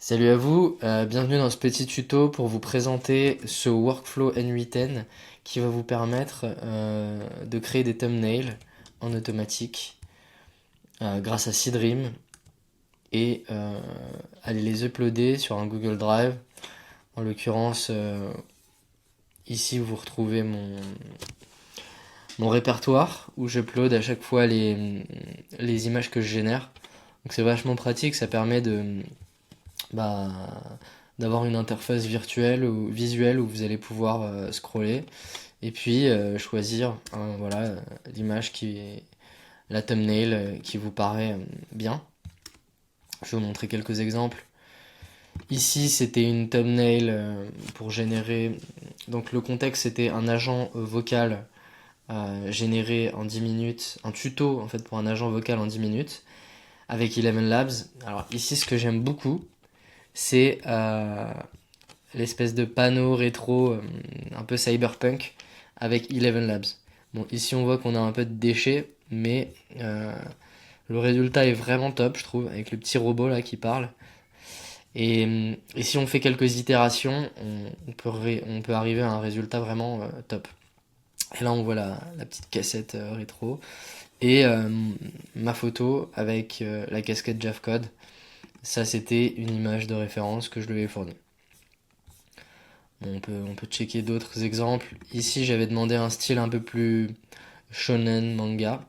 Salut à vous, bienvenue dans ce petit tuto pour vous présenter ce workflow N8N qui va vous permettre de créer des thumbnails en automatique grâce à Seedream et aller les uploader sur un Google Drive. En l'occurrence, ici vous retrouvez mon répertoire où j'upload à chaque fois les images que je génère. Donc c'est vachement pratique, ça permet bah, d'avoir une interface virtuelle ou visuelle où vous allez pouvoir scroller et puis choisir voilà, l'image la thumbnail qui vous paraît bien. Je vais vous montrer quelques exemples. Ici, c'était une thumbnail pour générer. Donc, le contexte, c'était un agent vocal généré en 10 minutes, un tuto en fait pour un agent vocal en 10 minutes avec Eleven Labs. Alors, ici, ce que j'aime beaucoup, c'est l'espèce de panneau rétro un peu cyberpunk avec Eleven Labs. Bon, ici on voit qu'on a un peu de déchets, mais le résultat est vraiment top, je trouve, avec le petit robot là qui parle. Et si on fait quelques itérations, on peut arriver à un résultat vraiment top. Et là on voit la petite cassette rétro et ma photo avec la casquette Javcode. Ça c'était une image de référence que je lui ai fournie. On peut checker d'autres exemples. Ici, j'avais demandé un style un peu plus shonen manga.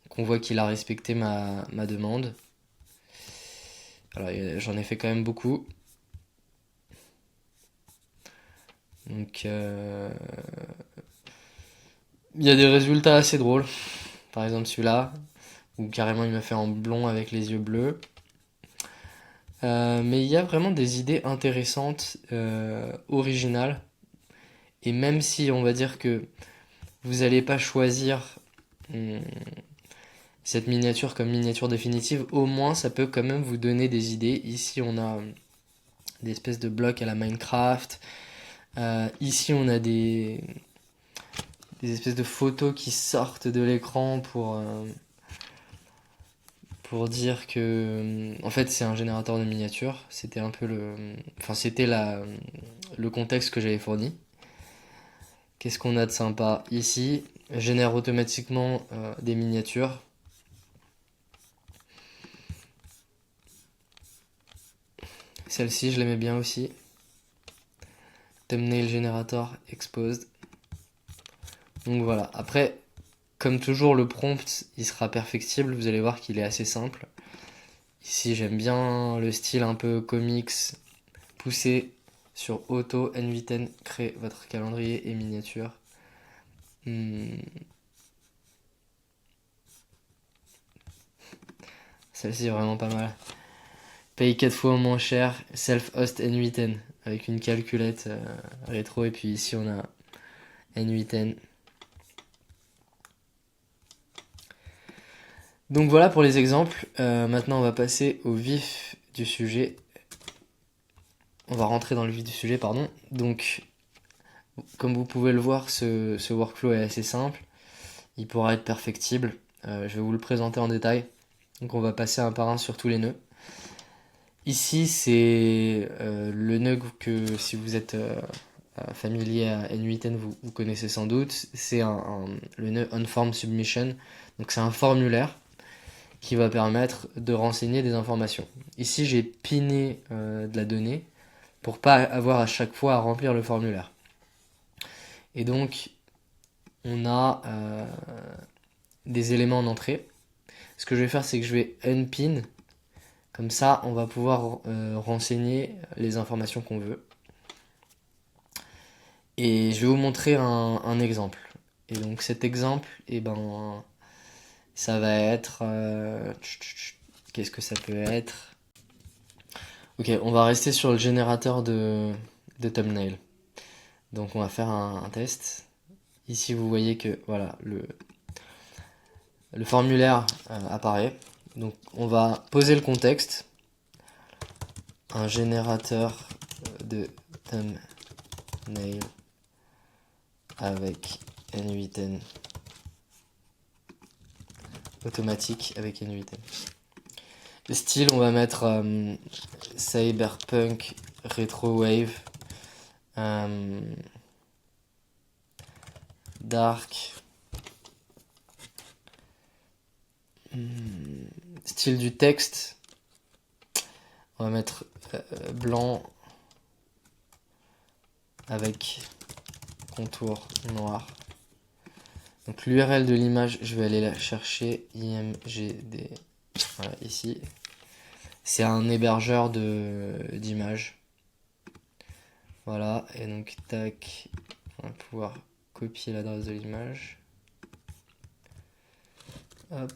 Qu'on voit qu'il a respecté ma demande. Alors, j'en ai fait quand même beaucoup. Donc, il y a des résultats assez drôles. Par exemple, celui-là, où carrément il m'a fait en blond avec les yeux bleus. Mais il y a vraiment des idées intéressantes, originales. Et même si on va dire que vous n'allez pas choisir hum, cette miniature comme miniature définitive, au moins ça peut quand même vous donner des idées. Ici on a des espèces de blocs à la Minecraft. Ici on a des espèces de photos qui sortent de l'écran pour dire que en fait c'est un générateur de miniatures. C'était un peu le contexte que j'avais fourni. Qu'est-ce qu'on a de sympa ici? Génère automatiquement des miniatures. Celle-ci, je l'aimais bien aussi. Thumbnail Generator Exposed. Donc voilà. Après, comme toujours, le prompt, il sera perfectible. Vous allez voir qu'il est assez simple. Ici, j'aime bien le style un peu comics poussé sur Auto N8N. Créer votre calendrier et miniature. Hmm. Celle-ci est vraiment pas mal. Paye 4 fois moins cher. Self-host N8N. Avec une calculette rétro. Et puis ici, on a N8N. Donc voilà pour les exemples. Maintenant, on va passer au vif du sujet. On va rentrer dans le vif du sujet, pardon. Donc, comme vous pouvez le voir, ce workflow est assez simple. Il pourra être perfectible. Je vais vous le présenter en détail. Donc, on va passer un par un sur tous les nœuds. Ici, c'est le nœud que si vous êtes familier à N8N, vous connaissez sans doute. C'est le nœud OnForm Submission. Donc, c'est un formulaire qui va permettre de renseigner des informations. Ici, j'ai piné de la donnée pour pas avoir à chaque fois à remplir le formulaire. Et donc, on a des éléments en entrée. Ce que je vais faire, c'est que je vais unpin. Comme ça, on va pouvoir renseigner les informations qu'on veut. Et je vais vous montrer un exemple. Et donc cet exemple, eh ben, ça va être... qu'est-ce que ça peut être? Ok, on va rester sur le générateur de thumbnail. Donc on va faire un test. Ici vous voyez que voilà le formulaire apparaît. Donc on va poser le contexte. Un générateur de thumbnail avec N8N automatique avec N8N. Style, on va mettre Cyberpunk Retro Wave. Dark. Style du texte. On va mettre blanc avec contour noir. Donc l'URL de l'image, je vais aller la chercher. IMGD. Voilà, ici. C'est un hébergeur d'images. Voilà, et donc tac, on va pouvoir copier l'adresse de l'image. Hop.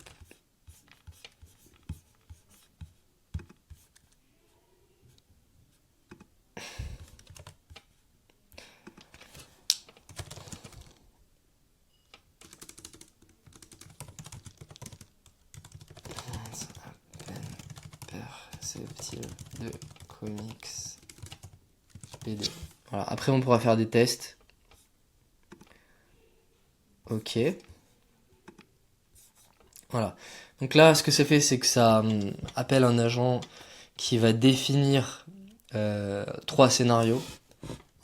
Perceptible de comics BD. Voilà, après on pourra faire des tests. Ok. Voilà. Donc là, ce que ça fait, c'est que ça appelle un agent qui va définir 3 scénarios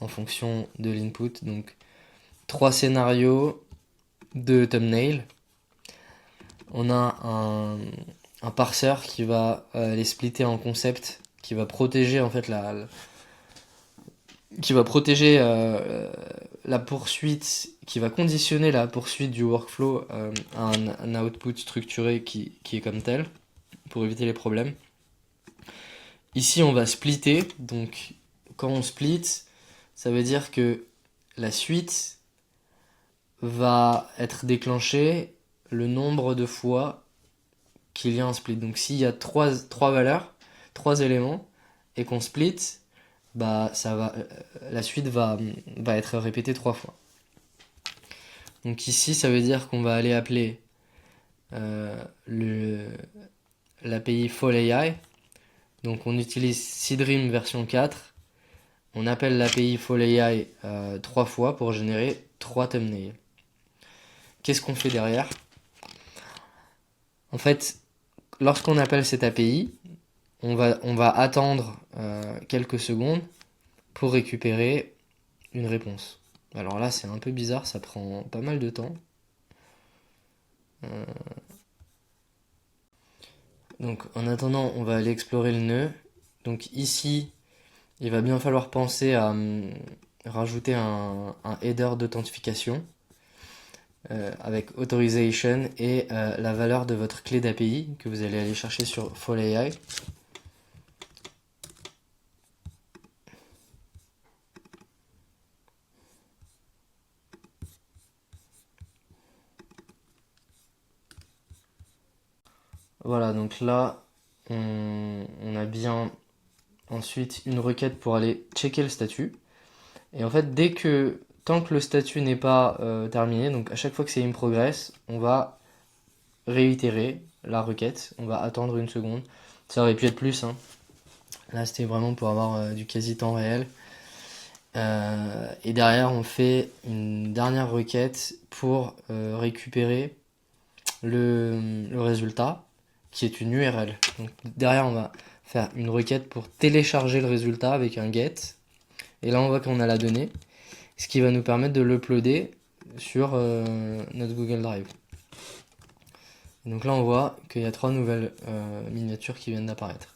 en fonction de l'input. Donc 3 scénarios de thumbnail. On a un parseur qui va les splitter en concept, qui va protéger en fait qui va protéger la poursuite, qui va conditionner la poursuite du workflow à un output structuré qui est comme tel, pour éviter les problèmes. Ici, on va splitter, donc quand on split, ça veut dire que la suite va être déclenchée le nombre de fois qu'il y a un split. Donc s'il y a trois valeurs, 3 éléments, et qu'on split, bah la suite va être répétée 3 fois. Donc ici, ça veut dire qu'on va aller appeler l'API FallAI. Donc on utilise Seedream version 4. On appelle l'API FallAI 3 fois pour générer 3 thumbnails. Qu'est-ce qu'on fait derrière? En fait, lorsqu'on appelle cette API, on va attendre quelques secondes pour récupérer une réponse. Alors là, c'est un peu bizarre, ça prend pas mal de temps. Donc en attendant, on va aller explorer le nœud. Donc ici, il va bien falloir penser à rajouter un header d'authentification avec authorization et la valeur de votre clé d'API que vous allez aller chercher sur FallAI. Voilà, donc là, on a bien ensuite une requête pour aller checker le statut. Et en fait, tant que le statut n'est pas terminé, donc à chaque fois que c'est in progress, on va réitérer la requête. On va attendre une seconde. Ça aurait pu être plus, hein. Là, c'était vraiment pour avoir du quasi temps réel. Et derrière, on fait une dernière requête pour récupérer le résultat, qui est une URL. Donc derrière, on va faire une requête pour télécharger le résultat avec un get. Et là, on voit qu'on a la donnée, ce qui va nous permettre de l'uploader sur notre Google Drive. Et donc là, on voit qu'il y a 3 nouvelles miniatures qui viennent d'apparaître.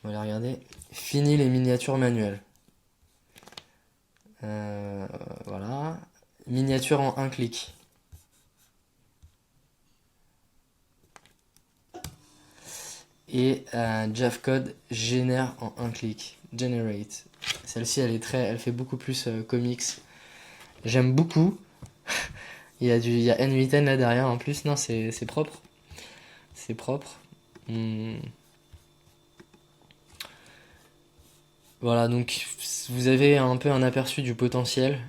On va les regarder. Fini les miniatures manuelles. Voilà. Miniature en un clic. Et Javcode génère en un clic. Generate. Celle-ci, elle fait beaucoup plus comics. J'aime beaucoup. Il y a N8N là derrière en plus. Non, c'est propre. C'est propre. Voilà, donc vous avez un peu un aperçu du potentiel.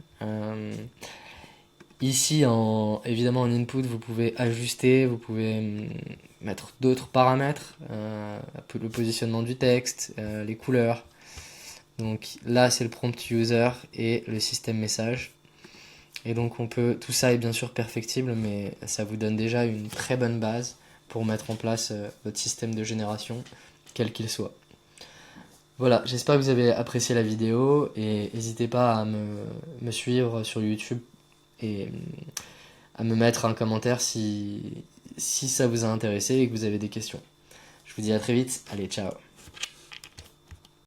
Ici, évidemment en input, vous pouvez ajuster, vous pouvez mettre d'autres paramètres, le positionnement du texte, les couleurs. Donc là, c'est le prompt user et le système message. Et donc tout ça est bien sûr perfectible, mais ça vous donne déjà une très bonne base pour mettre en place votre système de génération, quel qu'il soit. Voilà, j'espère que vous avez apprécié la vidéo et n'hésitez pas à me suivre sur YouTube et à me mettre un commentaire si ça vous a intéressé et que vous avez des questions. Je vous dis à très vite, allez ciao.